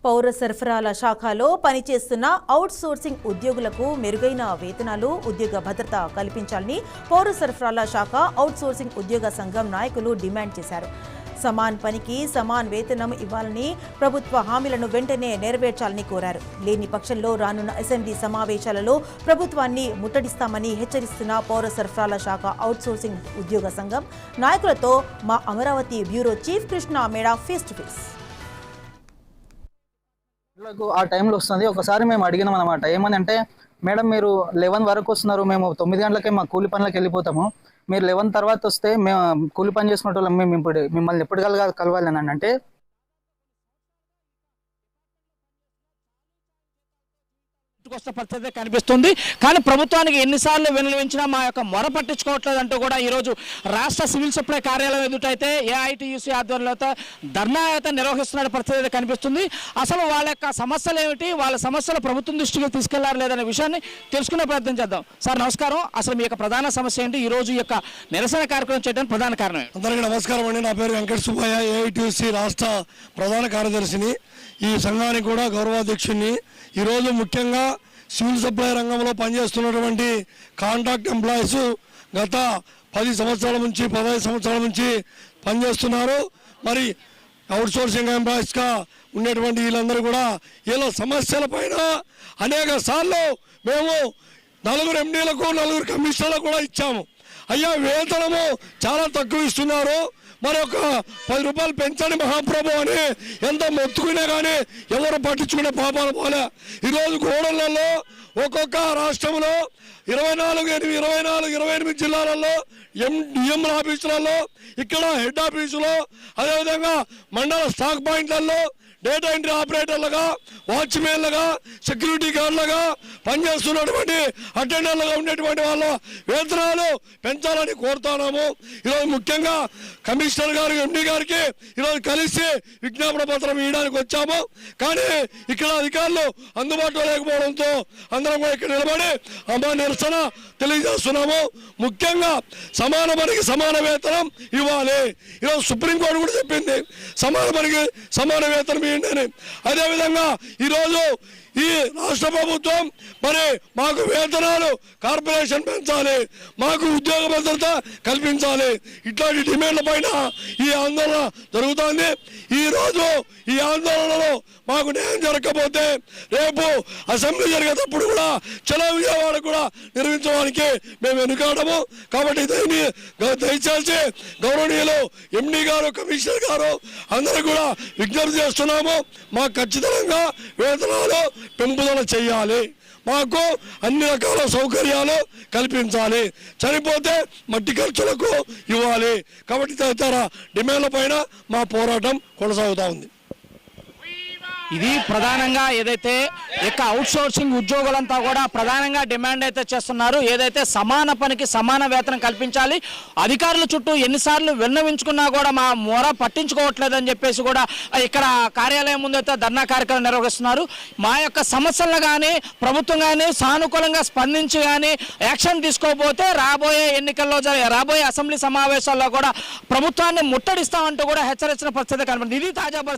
పౌర సరఫరాల శాఖలో పనిచేస్తున్న అవుట్ సోర్సింగ్ ఉద్యోగులకు మెరుగైన వేతనాలు, ఉద్యోగ భద్రత కల్పించాలని పౌర సరఫరాల శాఖ అవుట్ సోర్సింగ్ ఉద్యోగ సంఘం నాయకులు డిమాండ్ చేశారు. సమాన్ పనికి సమాన్ వేతనం ఇవ్వాలని, ప్రభుత్వ హామీలను వెంటనే నెరవేర్చాలని కోరారు. లేని పక్షంలో రానున్న అసెంబ్లీ సమావేశాలలో ప్రభుత్వాన్ని ముట్టడిస్తామని హెచ్చరిస్తున్న పౌర సరఫరాల శాఖ అవుట్ సోర్సింగ్ ఉద్యోగ సంఘం నాయకులతో మా Amaravati bureau chief Krishna Meda face to face. ఆ టైంలో వస్తుంది. ఒకసారి మేము అడిగినాం అనమాట, ఏమని అంటే, మేడం మీరు 11 వరకు వస్తున్నారు, మేము 9 గంటలకే మా కూలి పనులకు వెళ్ళిపోతాము, మీరు 11 తర్వాత వస్తే మేము కూలి పని చేసుకునే వాళ్ళం, మేము ఇప్పుడు మిమ్మల్ని ఎప్పుడు కలవాలి అని అంటే, పరిస్థితి కనిపిస్తుంది. కానీ ప్రభుత్వానికి ఎన్నిసార్లు విన్నవించినా మా యొక్క మొర పట్టించుకోవట్లేదంటూ కూడా ఈరోజు రాష్ట్ర సివిల్ సప్లై కార్యాలయం ఎదుటైతే ఏఐటీయూసీ ఆధ్వర్యంలో ధర్నా అయితే నిర్వహిస్తున్న పరిస్థితి కనిపిస్తుంది. అసలు వాళ్ళ యొక్క సమస్యలు ఏమిటి, వాళ్ళ సమస్యలు ప్రభుత్వం దృష్టికి తీసుకెళ్లారు లేదనే విషయాన్ని తెలుసుకునే ప్రయత్నం చేద్దాం. సార్ నమస్కారం. అసలు మీ యొక్క ప్రధాన సమస్య ఏంటి, ఈ రోజు యొక్క నిరసన కార్యక్రమం చేయడానికి ప్రధాన కారణం? అందరికీ నమస్కారం అండి. నా పేరు వెంకట సుబ్బయ్య, ఏఐటీయూసీ రాష్ట్ర ప్రధాన కార్యదర్శిని, ఈ సంఘానికి కూడా గౌరవాధ్యక్షుడిని. ఈరోజు ముఖ్యంగా సివిల్ సప్లై రంగంలో పనిచేస్తున్నటువంటి కాంట్రాక్ట్ ఎంప్లాయీస్ గత 10 సంవత్సరాల నుంచి 15 సంవత్సరాల నుంచి పనిచేస్తున్నారు. మరి అవుట్ సోర్సింగ్ ఎంప్లాయీస్గా ఉండేటువంటి వీళ్ళందరూ కూడా వీళ్ళ సమస్యల పైన అనేక సార్లు మేము 4 ఎండీలకు 4 కమిషనర్లకు కూడా ఇచ్చాము. అయ్యా వేతనము చాలా తక్కువ ఇస్తున్నారు, మరి ఒక 10 రూపాయలు పెంచండి మహాప్రభు అని ఎంత మొత్తుకునే కానీ ఎవరు పట్టించుకునే పాపాలు పోలే. ఈరోజు గోడలలో ఒక్కొక్క రాష్ట్రంలో 28 జిల్లాలలో డిఎం ఆఫీసులలో, ఇక్కడ హెడ్ ఆఫీసులో, అదేవిధంగా మండల స్టాక్ పాయింట్లలో డేటా ఎంట్రీ ఆపరేటర్లుగా, వాచ్మెన్లుగా, సెక్యూరిటీ గార్డులుగా పనిచేస్తున్నటువంటి అటెండర్లుగా ఉండేటువంటి వాళ్ళ వేతనాలు పెంచాలని కోరుతున్నాము. ఈరోజు ముఖ్యంగా కమిషనర్ గారు, ఎండీ గారికి ఈరోజు కలిసి విజ్ఞాపన పత్రం ఇవ్వడానికి వచ్చాము. కానీ ఇక్కడ అధికారులు అందుబాటులో లేకపోవడంతో అందరం కూడా ఇక్కడ నిలబడి అమ్మ నిరసన తెలియజేస్తున్నాము. ముఖ్యంగా సమాన పనికి సమాన వేతనం ఇవ్వాలి. ఈరోజు సుప్రీంకోర్టు కూడా చెప్పింది సమాన పనికి సమాన వేతనం ఇవ్వండి అని. అదేవిధంగా ఈరోజు ఈ రాష్ట్ర ప్రభుత్వం మరి మాకు వేతనాలు కార్పొరేషన్ పెంచాలి, మాకు ఉద్యోగ భద్రత కల్పించాలి, ఇట్లాంటి డిమాండ్ల పైన ఈ ఆందోళన జరుగుతోంది. ఈరోజు ఈ ఆందోళనలో మాకు న్యాయం జరగకపోతే రేపు అసెంబ్లీ జరిగేటప్పుడు కూడా చలో విజయవాడ కూడా నిర్మించడానికి మేము వెనుకాడము. కాబట్టి దయచేసి గౌరవనీయులు ఎండీ గారు, కమిషనర్ గారు అందరూ కూడా విజ్ఞప్తి చేస్తున్నాము, మాకు ఖచ్చితంగా వేతనాలు పెంపుదల చేయాలి, మాకు అన్ని రకాల సౌకర్యాలు కల్పించాలి, చనిపోతే మట్టి ఖర్చులకు ఇవ్వాలి. కాబట్టి తదితర డిమాండ్ల పైన మా పోరాటం కొనసాగుతూ ఉంది. ఇది ప్రధానంగా ఏదైతే ఇక అవుట్ సోర్సింగ్ ఉద్యోగులంతా కూడా ప్రధానంగా డిమాండ్ అయితే చేస్తున్నారు. ఏదైతే సమాన పనికి సమాన వేతనం కల్పించాలి, అధికారుల చుట్టూ ఎన్నిసార్లు విన్నవించుకున్నా కూడా మా మొర పట్టించుకోవట్లేదని చెప్పేసి కూడా ఇక్కడ కార్యాలయం ముందైతే ధర్నా కార్యక్రమం నిర్వహిస్తున్నారు. మా యొక్క సమస్యలను కానీ ప్రభుత్వం కానీ సానుకూలంగా స్పందించి కానీ యాక్షన్ తీసుకోకపోతే రాబోయే ఎన్నికల్లో రాబోయే అసెంబ్లీ సమావేశాల్లో కూడా ప్రభుత్వాన్ని ముట్టడిస్తామంటూ కూడా హెచ్చరించిన పరిస్థితి కనబడింది. ఇది తాజా పరిస్థితి.